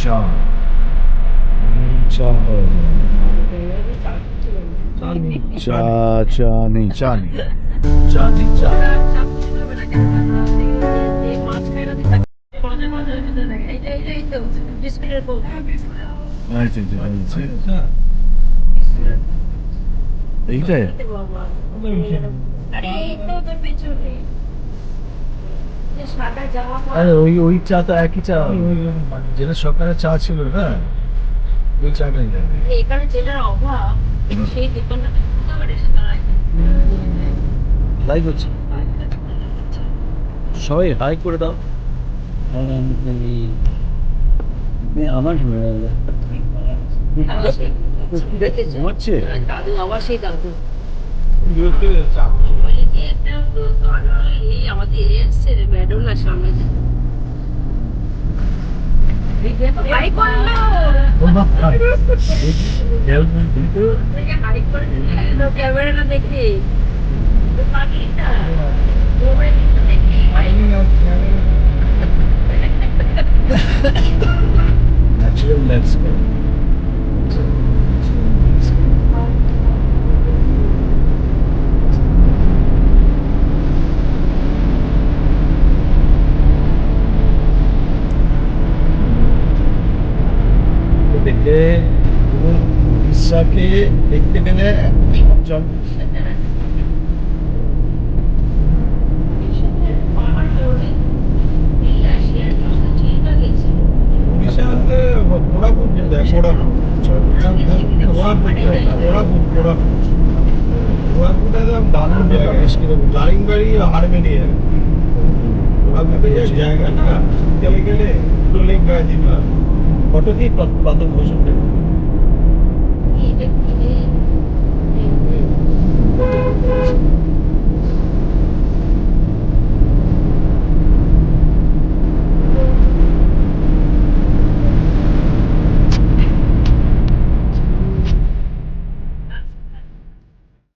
চা চা চা চা নেই চা নেই চা নেই চা এইটাই আরে ওই ওই চা তো একই চা যেটা সকালে চা ছিল না ওই চাটাই এখানে যেটার অভাব সেই দোকানটা লাইভ হচ্ছে সবাই হাই করে দাও আমার ঘুমাচ্ছে দাদু আবার সেই দাদু আমাদের এসছে ম্যাডোনার সামনে ক্যামেরাটা দেখি Natural landscape. দেখে উড়িষ্যাকে দেখতে গেলে জল উড়িষ্যাতে কোরাপুট যেতে কোরাপুটে দারুণ জায়গা দারিংবাড়ি হারবেনিয়া কোরাপুটের জায়গাটা চলে গেলে লেক গাজিমা ফটো দিয়ে কত বছর এটা